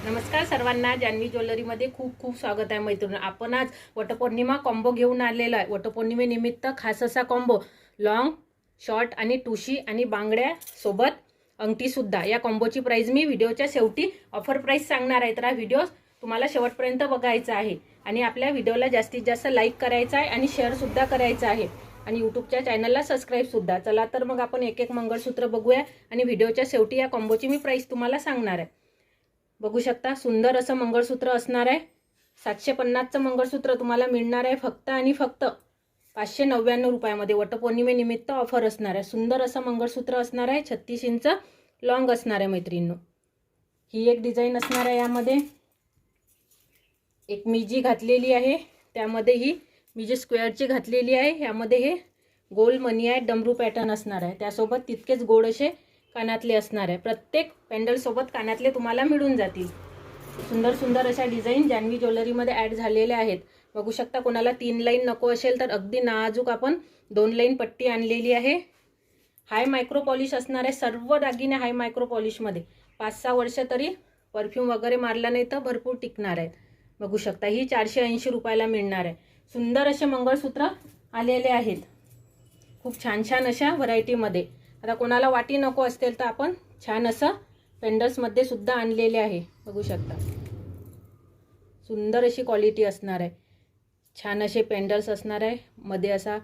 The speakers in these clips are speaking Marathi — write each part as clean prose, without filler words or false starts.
नमस्कार सर्वांना, जान्हवी ज्वेलरीमध्ये खूप खूप स्वागत आहे मैत्रिणी. आपण आज वटपौर्णिमा कॉम्बो घेऊन आलेलो आहे. वटपौर्णिमेनिमित्त खास असा कॉम्बो, लॉंग, शॉर्ट आणि टुशी आणि बांगड्या सोबत अंगठी सुद्धा. या कॉम्बोची प्राइस मी व्हिडिओच्या शेवटी ऑफर प्राइस सांगणार आहे. तर हा व्हिडिओ तुम्हाला शेवटपर्यंत बघायचा आहे आणि आपल्या व्हिडिओला जास्तीत जास्त लाईक करायचा आहे आणि शेअर सुद्धा करायचा आहे आणि यूट्यूबच्या चॅनलला सबस्क्राईब सुद्धा. चला तर मग आपण एक एक मंगळसूत्र बघूया आणि व्हिडिओच्या शेवटी या कॉम्बोची मी प्राइस तुम्हाला सांगणार आहे. बघू शकता, सुंदर असं मंगळसूत्र असणार आहे. 750चं मंगळसूत्र तुम्हाला मिळणार आहे फक्त आणि फक्त 599 रुपयामध्ये. वटपौर्णिमेनिमित्त ऑफर असणार आहे. सुंदर असं मंगळसूत्र असणार आहे. 36 इंच लॉंग असणार आहे मैत्रिणींनो. ही एक डिझाईन असणार आहे. यामध्ये एक मी जी घातलेली आहे त्यामध्ये ही मी जी स्क्वेअरची घातलेली आहे, यामध्ये हे गोल मनी आहे, डमरू पॅटर्न असणार आहे. त्यासोबत तितकेच गोड असे कानातले असणार आहे. प्रत्येक पॅन्डल सोबत कानातले तुम्हाला मिळून जातील. सुंदर सुंदर अशा डिझाईन जान्हवी ज्वेलरीमध्ये ॲड झालेल्या आहेत. बघू शकता, कोणाला 3 लाईन नको असेल तर अगदी नाजूक आपण 2 लाईन पट्टी आणलेली आहे. हाय मायक्रो पॉलिश असणार आहे. सर्व दागिने हाय मायक्रो पॉलिशमध्ये. 5-6 वर्ष तरी परफ्यूम वगैरे मारला नाही तर भरपूर टिकणार आहेत. बघू शकता, ही 480 रुपयाला मिळणार आहे. सुंदर असे मंगळसूत्र आलेले आहेत, खूप छान छान अशा व्हरायटीमध्ये. आता कोणाला वाटी नको असतील तर आपण छान असं पेंडल्समध्ये सुद्धा आणलेले आहे. बघू शकता, सुंदर अशी क्वालिटी असणार आहे. छान असे पेंडल्स असणार आहे, मध्ये असा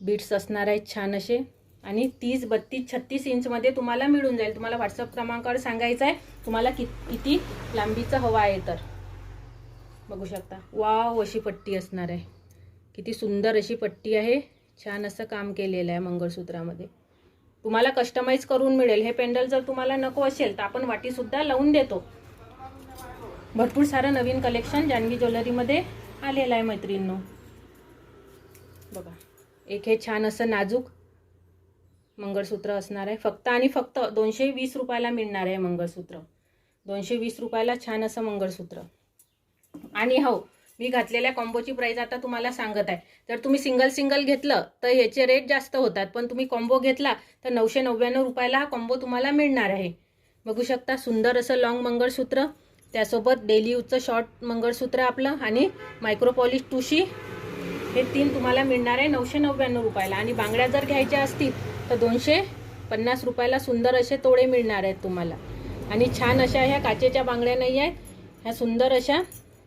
बीट्स असणार आहेत छान असे आणि 30, 32, 36 इंचमध्ये तुम्हाला मिळून जाईल. तुम्हाला व्हॉट्सअप क्रमांकावर सांगायचं आहे तुम्हाला किती लांबीचं हवं आहे तर. बघू शकता, वाव अशी पट्टी असणार आहे. किती सुंदर अशी पट्टी आहे. छान असं काम केलेलं आहे मंगळसूत्रामध्ये. तुम्हाला कस्टमाइज करून मिळेल. हे पेंडल जर तुम्हाला नको असेल तर आपण वाटी सुद्धा लावून देतो. भरपूर सारं नवीन कलेक्शन जान्हवी ज्वेलरीमध्ये आलेलं आहे मैत्रिणींनो. बघा, एक हे छान असं नाजूक मंगळसूत्र असणार आहे. फक्त आणि फक्त 220 रुपयाला मिळणार आहे मंगळसूत्र. 220 रुपयाला छान असं मंगळसूत्र. आणि हो, मी घातलेल्या कॉम्बोची प्राइस आता तुम्हाला सांगत आहे. जर तुम्ही सिंगल घेतलं तर याचे रेट जास्त होतात, पण तुम्ही कॉम्बो घेतला तर 999 रुपयाला हा कॉम्बो तुम्हाला मिळणार आहे. बघू शकता, सुंदर असं लॉंग मंगळसूत्र, त्यासोबत डेली यूजचं शॉर्ट मंगळसूत्र आपलं आणि मायक्रो पॉलिश टुशी, हे 3 तुम्हाला मिळणार आहे 999 रुपयाला. आणि बांगड्या जर घ्यायच्या असतील तर 250 रुपयाला सुंदर असे तोडे मिळणार आहेत तुम्हाला. आणि छान अशा ह्या काचेच्या बांगड्या नाही आहेत, ह्या सुंदर अशा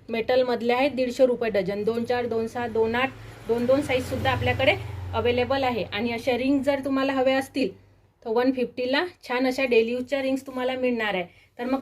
मेटलमधल्या आहेत. 150 रुपये डझन. 2-4, 2-6, 2-8, 2-2 साईजसुद्धा आपल्याकडे अवेलेबल आहे. आणि अशा रिंग जर तुम्हाला हव्या असतील तर 150ला छान अशा डेली यूजच्या रिंग्स तुम्हाला मिळणार आहे.